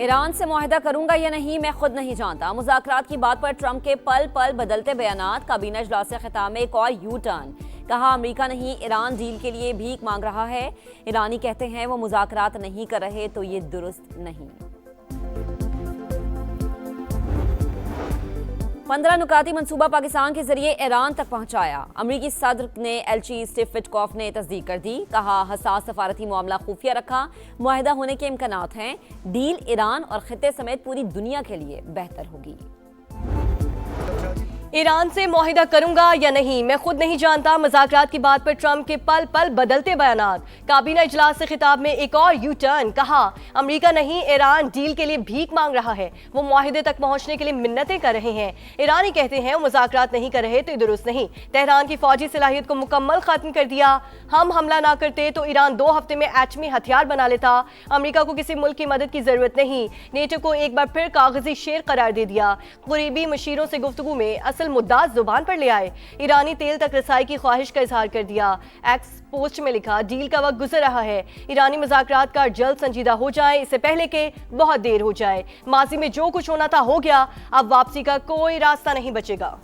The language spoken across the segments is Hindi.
ईरान से मुआहदा करूंगा या नहीं मैं खुद नहीं जानता। मुज़ाकरात की बात पर ट्रंप के पल पल बदलते बयानात। काबीना इजलास से खिताब में एक और यू टर्न। कहा अमेरिका नहीं ईरान डील के लिए भीख मांग रहा है। ईरानी कहते हैं वो मुज़ाकरात नहीं कर रहे तो ये दुरुस्त नहीं। 15 नुकाती मंसूबा पाकिस्तान के जरिए ईरान तक पहुंचाया। अमरीकी सदर ने एलची स्टीव विटकॉफ ने तस्दीक कर दी। कहा हसास सफारती मामला खुफिया रखा। मुआहदा होने के इम्कानात हैं। डील ईरान और खित्ते समेत पूरी दुनिया के लिए बेहतर होगी। ईरान से मुआहिदा करूंगा या नहीं मैं खुद नहीं जानता। मुज़ाकरात की बात पर ट्रंप के पल पल बदलते बयानात। काबीना इजलास से खिताब में एक और यू टर्न। कहा अमेरिका नहीं ईरान डील के लिए भीख मांग रहा है। वो मुआहिदे तक पहुंचने के लिए मिन्नतें कर रहे हैं। ईरानी कहते हैं वो मुज़ाकरात नहीं कर रहे तो ये दुरुस्त नहीं। तेहरान की फौजी सलाहियत को मुकम्मल खत्म कर दिया। हम हमला ना करते तो ईरान 2 हफ्ते में एटमी हथियार बना लेता। अमेरिका को किसी मुल्क की मदद की जरूरत नहीं। नेटो को एक बार फिर कागजी शेर करार दे दिया। करीबी मशीरों से गुफ्तगू में असल मुद्दा जुबान पर ले आए। ईरानी तेल तक रसाई की ख्वाहिश का इजहार कर दिया। एक्स पोस्ट में लिखा डील का वक्त गुजर रहा है। ईरानी मुज़ाकरात का जल्द संजीदा हो जाए इससे पहले के बहुत देर हो जाए। माजी में जो कुछ होना था हो गया। अब वापसी का कोई रास्ता नहीं बचेगा।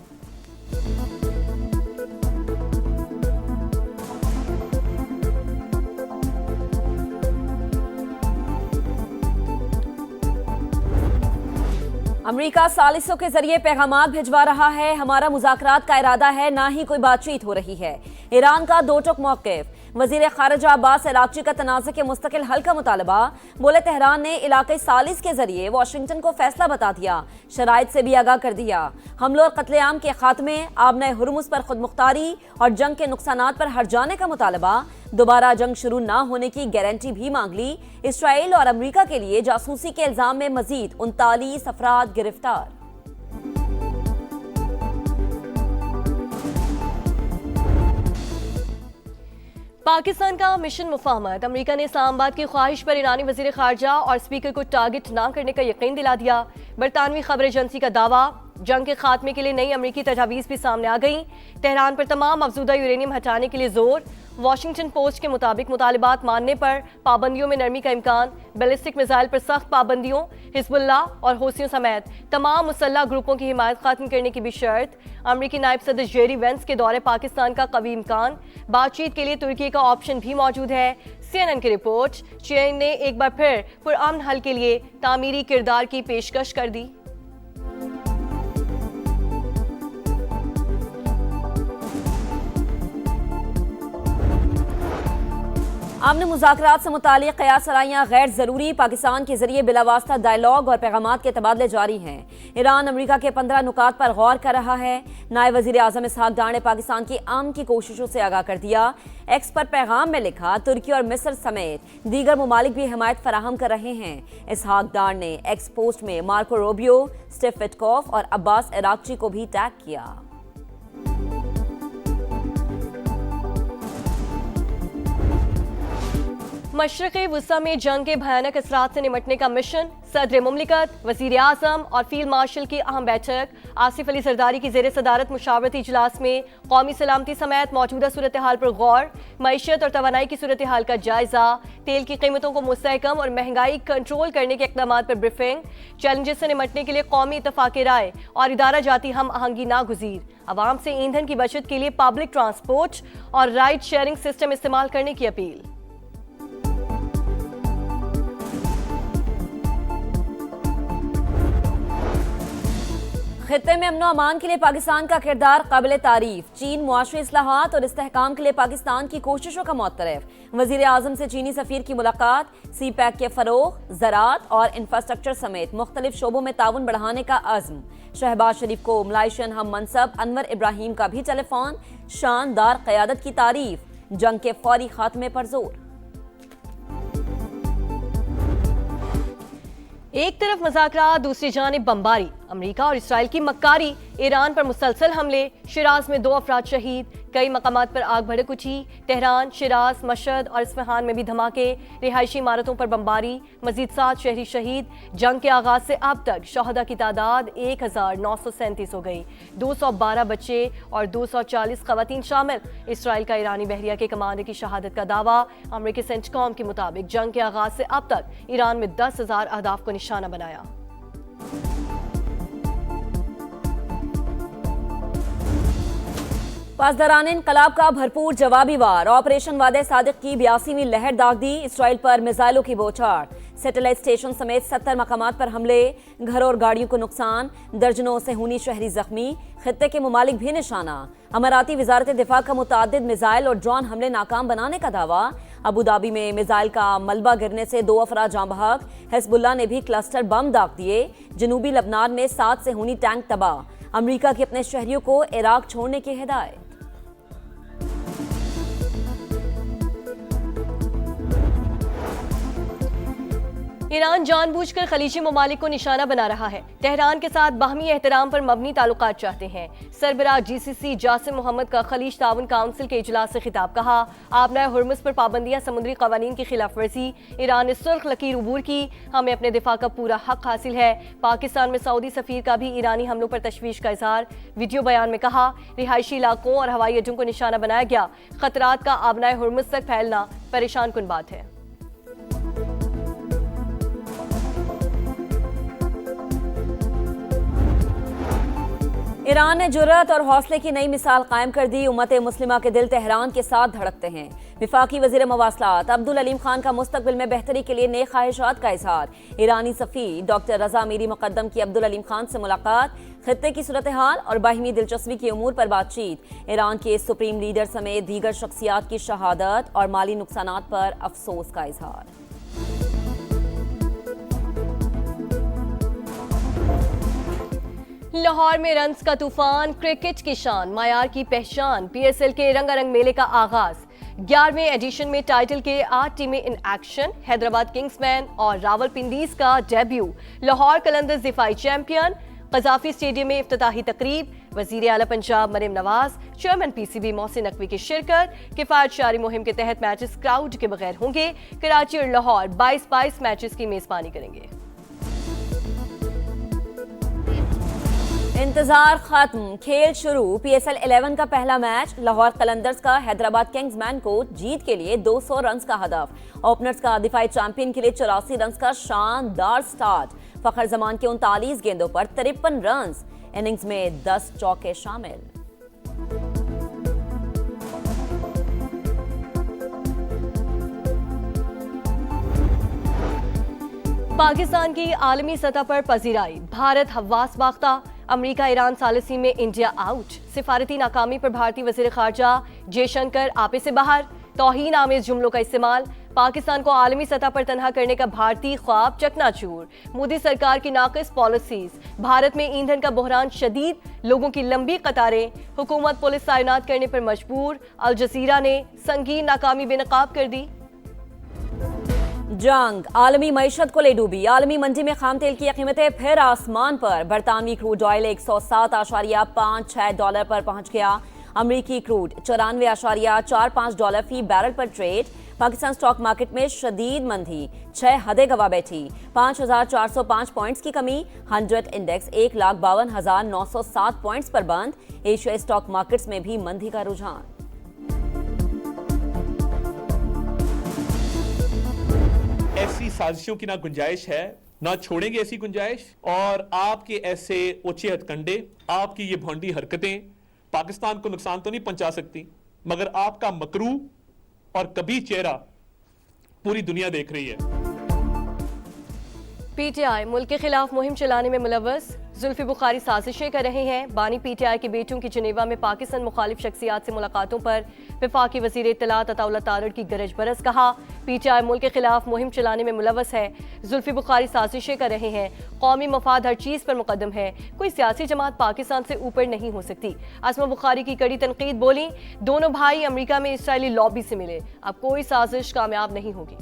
अमेरिका सालिसों के जरिए पैगामात भिजवा रहा है। हमारा मुज़ाकरात का इरादा है, ना ही कोई बातचीत हो रही है। ईरान का दो टुक मौक़िफ़। वज़ीर ख़ारिजा अब्बास अराग़ची का तनाज़े के मुस्तकिल हल का मुतालबा। बोले तेहरान ने इलाक़ाई सालिस के जरिए वाशिंगटन को फैसला बता दिया। शराइत से भी आगाह कर दिया। हमलों और कत्लेआम के खात्मे, आबने हुर्मुज़ पर खुद मुख्तारी और जंग के नुकसानात पर हट जाने का मुतालबा। दोबारा जंग शुरू ना होने की गारंटी भी मांग ली। इसराइल और अमेरिका के लिए जासूसी के इल्जाम में मजीद 39 अफराद गिरफ्तार। पाकिस्तान का मिशन मुफाहमत। अमेरिका ने इस्लामाबाद की ख्वाहिश पर ईरानी वज़ीर ख़ारजा और स्पीकर को टारगेट ना करने का यकीन दिला दिया। बरतानवी खबर एजेंसी का दावा। जंग के खात्मे के लिए नई अमेरिकी तजावीज़ भी सामने आ गई। तेहरान पर तमाम अफजूदा यूरेनियम हटाने के लिए जोर। वाशिंगटन पोस्ट के मुताबिक मुतालिबात मानने पर पाबंदियों में नरमी का इम्कान। बैलिस्टिक मिसाइल पर सख्त पाबंदियों। हिजबुल्लाह और हौसियों समेत तमाम मुसल्लह ग्रुपों की हिमायत खत्म करने की भी शर्त। अमरीकी नायब सदर जेरी वेंस के दौरे पाकिस्तान का कवी इम्कान। बातचीत के लिए तुर्की का ऑप्शन भी मौजूद है। CNN की रिपोर्ट। चीन ने एक बार फिर पुरअमन हल के लिए तामीरी किरदार की पेशकश कर दी। आमने मुज़ाकरात से मुतालिक क़यास सराहियाँ गैर ज़रूरी। पाकिस्तान के जरिए बिलावास्ता डायलॉग और पैगामात के तबादले जारी हैं। ईरान अमेरिका के 15 नुकात पर गौर कर रहा है। नायब वज़ीर आज़म इसहाक डार ने पाकिस्तान की अमन की कोशिशों से आगाह कर दिया। एक्स पर पैगाम में लिखा तुर्की और मिस्र समेत दीगर ममालिक भी हिमायत फराहम कर रहे हैं। इसहाक डार ने एक्स पोस्ट में मार्को रूबियो, स्टीव विटकॉफ और अब्बास अराग़ची को भी टैग किया। मशरक़ी वुस्ता में जंग के भयानक असरात से निमटने का मिशन। सदर मुमलिकत, वज़ीर आज़म और फील्ड मार्शल की अहम बैठक। आसिफ अली जरदारी की ज़ेर सदारत मुशावरती इजलास में कौमी सलामती समेत मौजूदा सूरत हाल पर गौर। मईशत और तवानाई की सूरत हाल का जायजा। तेल की कीमतों को मुस्तहकम और महंगाई कंट्रोल करने के इक़दामात पर ब्रीफिंग। चैलेंजेस से निमटने के लिए कौमी इत्तफ़ाक़ राय और इदारा जाती हम आहंगी नागुज़ीर। आवाम से ईंधन की बचत के लिए पब्लिक ट्रांसपोर्ट और राइड शेयरिंग सिस्टम इस्तेमाल करने की अपील। खित्ते में अमन अमान के लिए पाकिस्तान का किरदार काबिल तारीफ। चीन मुआशरी इस्लाहात और इस्तेहकाम के लिए पाकिस्तान की कोशिशों का मुअत्तरफ। वज़ीर आज़म से चीनी सफ़ीर की मुलाकात। सी पैक के फ़रोग़, ज़राअत और इंफ्रास्ट्रक्चर समेत मुख्तलिफ शोबों में ताउन बढ़ाने का अज़्म। शहबाज शरीफ को मलाइशियन हम मनसब अनवर इब्राहिम का भी टेलीफोन। शानदार क़यादत की तारीफ। जंग के फौरी खात्मे पर जोर। एक तरफ मुज़ाकरात, दूसरी जानिब बमबारी। अमेरिका और इसराइल की मक्कारी, ईरान पर मुसलसल हमले, शिराज में 2 अफराद शहीद, कई मकामात पर आग भड़क उठी। तेहरान, शिराज, मशहद और इस्फहान में भी धमाके, रिहायशी इमारतों पर बमबारी, मजीद 7 शहरी शहीद। जंग के आगाज से अब तक शहदा की तादाद 1937 हो गई, 212 बच्चे और 240 खवातीन शामिल। इसराइल का ईरानी बहरिया के कमांडर की शहादत का दावा। अमरीकी सेंटकॉम के मुताबिक जंग के आगाज से अब तक ईरान में 10,000 अहदाफ को निशाना बनाया। पासदारान इनकलाब का भरपूर जवाबी वार, ऑपरेशन वादे सादिक की 82वीं लहर दाग दी। इसराइल पर मिसाइलों की बौछार, सैटेलाइट स्टेशन समेत 70 मकामात पर हमले, घर और गाड़ियों को नुकसान, दर्जनों सेहूनी शहरी जख्मी, खित्ते के ममालिक भी निशाना। अमाराती वजारत दिफा का मुतादिद मिसाइल और ड्रोन हमले नाकाम बनाने का दावा। अबू धाबी में मिसाइल का मलबा गिरने से 2 अफराद जाँ बहक, हिजबुल्लाह ने भी क्लस्टर बम दाग दिए। जनूबी लबनान में 7 सेहूनी टैंक तबाह, अमरीका के अपने शहरियों को इराक छोड़ने की हिदायत। ईरान जानबूझकर खलीजी ममालिक को निशाना बना रहा है। तेहरान के साथ बाहमी एहतराम पर मबनी ताल्लुकात चाहते हैं। सरबराह GCC जासिम मोहम्मद का खलीज ताउन काउंसिल के इजलास से खिताब, कहा आबनाए हुर्मुज पर पाबंदियां समुद्री कवानीन की खिलाफ वर्जी। ईरान ने सुर्ख लकीर उबूर की, हमें अपने दिफा का पूरा हक हासिल है। पाकिस्तान में सऊदी सफीर का भी ईरानी हमलों पर तशवीश का इजहार। वीडियो बयान में कहा रिहायशी इलाकों और हवाई अड्डों को निशाना बनाया गया। खतरात का आबनाए हुर्मुज तक फैलना परेशान कुन बात है। ईरान ने जुर्रत और हौसले की नई मिसाल कायम कर दी। उम्मत मुस्लिमा के दिल तेहरान के साथ धड़कते हैं। विफाकी वजीर मवासलात अब्दुल अलीम खान का मुस्तकबिल में बेहतरी के लिए नेक ख्वाहिशात का इजहार। ईरानी सफ़ी डॉक्टर रजा मीरी मुकद्दम की अब्दुल अलीम खान से मुलाकात, खित्ते की सूरत हाल और बाहिमी दिलचस्पी के उमूर पर बातचीत। ईरान के सुप्रीम लीडर समेत दीगर शख्सियात की शहादत और माली नुकसानात पर अफसोस का इजहार। लाहौर में रन्स का तूफान, क्रिकेट की शान, मायार की पहचान। PSL के रंगारंग मेले का आगाज। 11वें एडिशन में टाइटल के 8 टीमें इन एक्शन। हैदराबाद किंग्समैन और रावलपिंडीज का डेब्यू। लाहौर कलंदर्स दिफाई चैंपियन। कजाफी स्टेडियम में इफ्तिताही तकरीब। वजीर आला पंजाब मरीम नवाज, चेयरमैन PCB मोहसिन नकवी की शिरकत। किफायत शारी मुहिम के तहत मैचेस क्राउड के बगैर होंगे। कराची और लाहौर 22 मैचेस की मेजबानी करेंगे। इंतजार खत्म, खेल शुरू। PSL 11 का पहला मैच। लाहौर कलंदर्स का हैदराबाद किंग्समैन को जीत के लिए 200 रन का हदफ। ओपनर्स का दिफाई चैंपियन के लिए 84 रन का शानदार स्टार्ट। फखर जमान के 39 गेंदों पर 53 रन। इनिंग्स में 10 चौके शामिल। पाकिस्तान की आलमी सतह पर पजीराई, भारत हवास बाख्ता। अमेरिका ईरान सालिसी में इंडिया आउट। सिफारती नाकामी पर भारतीय वजीर खारजा जयशंकर आपे से बाहर। तौहीन आमेज जुमलों का इस्तेमाल। पाकिस्तान को आलमी सतह पर तनहा करने का भारतीय ख्वाब चकनाचूर। मोदी सरकार की नाकिस पॉलिसीज। भारत में ईंधन का बहरान शदीद, लोगों की लंबी कतारें। हुकूमत पुलिस तैनात करने पर मजबूर। अल जजीरा ने संगीन नाकामी बेनकाब कर दी। जंग आलमी मईशत को ले डूबी। आलमी मंडी में खाम तेल की कीमतें फिर आसमान पर। बरतानवी क्रूड ऑयल 107.56 डॉलर पर पहुंच गया। अमरीकी क्रूड 94.45 डॉलर फी बैरल पर ट्रेड। पाकिस्तान स्टॉक मार्केट में शदीद मंदी, 6 हदें गवा बैठी। 5,405 पॉइंट्स की कमी। 100 इंडेक्स 1,52,907 पॉइंट्स पर बंद। एशियाई स्टॉक मार्केट्स में भी मंदी का रुझान। ऐसी साजिशों की ना गुंजाइश है, ना छोड़ेंगे ऐसी गुंजाइश। और आपके ऐसे ओछे हथकंडे, आपकी ये भोंडी हरकतें पाकिस्तान को नुकसान तो नहीं पहुंचा सकती, मगर आपका मकरू और कभी चेहरा पूरी दुनिया देख रही है। PTI मुल्क के खिलाफ मुहिम चलाने में मुलव्वस। जुल्फी बुखारी साजिशें कर रहे हैं। बानी PTI के बेटों की जिनेवा में पाकिस्तान मुखालिफ शख्सियात से मुलाकातों पर वफाकी वजीर इत्तलात अताउल्लाह तारड़ की गरज बरस। कहा PTI मुल्क के खिलाफ मुहिम चलाने में मुलव्वस है। जुल्फी बुखारी साजिशें कर रहे हैं। कौमी मफाद हर चीज़ पर मुकद्दम है। कोई सियासी जमात पाकिस्तान से ऊपर नहीं हो सकती। आसमा बुखारी की कड़ी तनकीद बोली, दोनों भाई अमरीका में इसराइली लॉबी से मिले, अब कोई साजिश कामयाब नहीं होगी।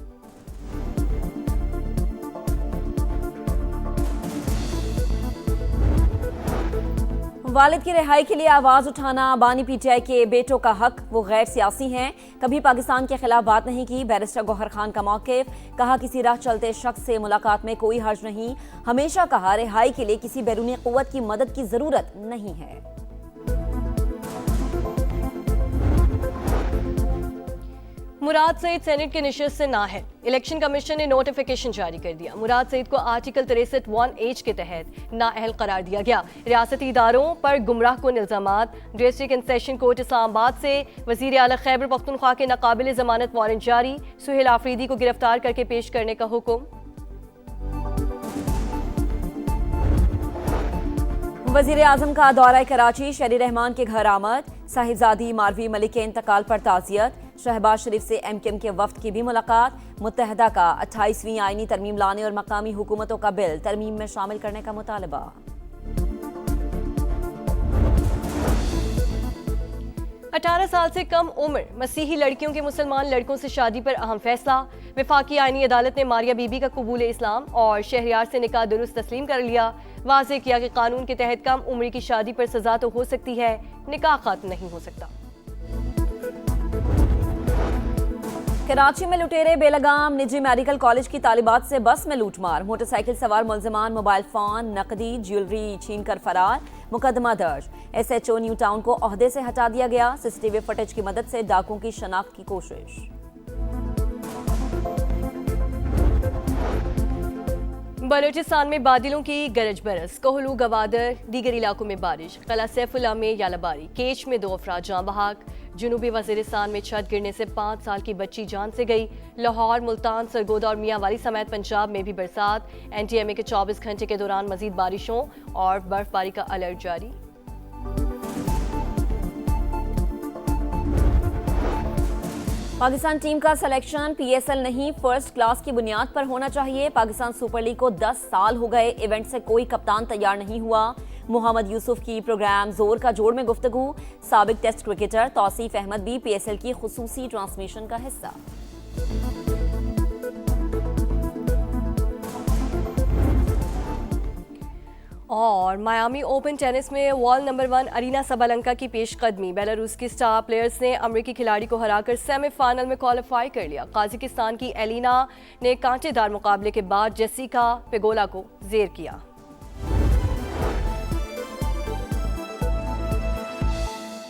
वालिद की रिहाई के लिए आवाज उठाना बानी पीटीआई के बेटों का हक, वो गैर सियासी हैं, कभी पाकिस्तान के खिलाफ बात नहीं की। बैरिस्टर गौहर खान का मौक़िफ़, कहा किसी राह चलते शख्स से मुलाकात में कोई हर्ज नहीं। हमेशा कहा रिहाई के लिए किसी बैरूनी क़ुव्वत की मदद की जरूरत नहीं है। मुराद सईद सेनेट की निशिस्त से ना है। इलेक्शन कमीशन ने नोटिफिकेशन जारी कर दिया। मुराद सईद को आर्टिकल 63(1)H के तहत नाअहल करार दिया गया। रियासती इदारों पर गुमराह कुन इल्जामात। District and session court Islamabad से वज़ीर आला खैबर पख्तूनख्वा के नाकाबिल जमानत वारंट जारी। सुहेल आफरीदी को गिरफ्तार करके पेश करने का हुक्म। वज़ीर आज़म का दौरा कराची, शहरी रहमान के घर आमद। साहिबजादी मारवी मलिक के इंतकाल पर ताज़ियत। शहबाज शरीफ से MKM के वफ्द की भी मुलाकात। मुत्तहदा का 28वीं आईनी तरमीम लाने और मकामी हुकूमतों का बिल तरमीम में शामिल करने का मुतालबा। 18 साल से कम उम्र मसीही लड़कियों के मुसलमान लड़कों से शादी पर अहम फैसला। वफाकी आईनी अदालत ने मारिया बीबी का कबूल इस्लाम और शहरियार से निकाह दुरुस्त तस्लीम कर लिया। वाज़ेह किया कि कानून के तहत कम उम्र की शादी पर सजा तो हो सकती है, निकाह खत्म नहीं हो सकता। कराची में लुटेरे बेलगाम, निजी मेडिकल कॉलेज की तालिबात से बस में लूटमार। मोटरसाइकिल सवार मुलजिमान मोबाइल फोन, नकदी, ज्वेलरी छीनकर फरार। मुकदमा दर्ज। SHO न्यू टाउन को ओहदे से हटा दिया गया। CCTV फुटेज की मदद से डाकुओं की शनाख्त की कोशिश। बलूचिस्तान में बादलों की गरज बरस। कोहलू, गवादर, दीगर इलाकों में बारिश। कला सैफुल्ला में यालाबारी। केच में 2 अफराद जाँ बहक। जनूबी वज़ीरिस्तान में छत गिरने से 5 साल की बच्ची जान से गई। लाहौर, मुल्तान, सरगोदा और मियांवाली समेत पंजाब में भी बरसात। NTMA के 24 घंटे के दौरान मजीद बारिशों और बर्फबारी का अलर्ट जारी। पाकिस्तान टीम का सिलेक्शन PSL नहीं, फर्स्ट क्लास की बुनियाद पर होना चाहिए। पाकिस्तान सुपर लीग को 10 साल हो गए, इवेंट से कोई कप्तान तैयार नहीं हुआ। मोहम्मद यूसुफ की प्रोग्राम जोर का जोड़ में गुफ्तगू। साबिक टेस्ट क्रिकेटर तौसीफ अहमद भी PSL की खुसूसी ट्रांसमिशन का हिस्सा। और मायामी ओपन टेनिस में वर्ल्ड नंबर 1 अरीना सबालंका की पेशकदमी। बेलारूस की स्टार प्लेयर्स ने अमेरिकी खिलाड़ी को हराकर सेमीफाइनल में क्वालिफाई कर लिया। काजाकिस्तान की एलिना ने कांटेदार मुकाबले के बाद जेसिका पेगोला को जेर किया।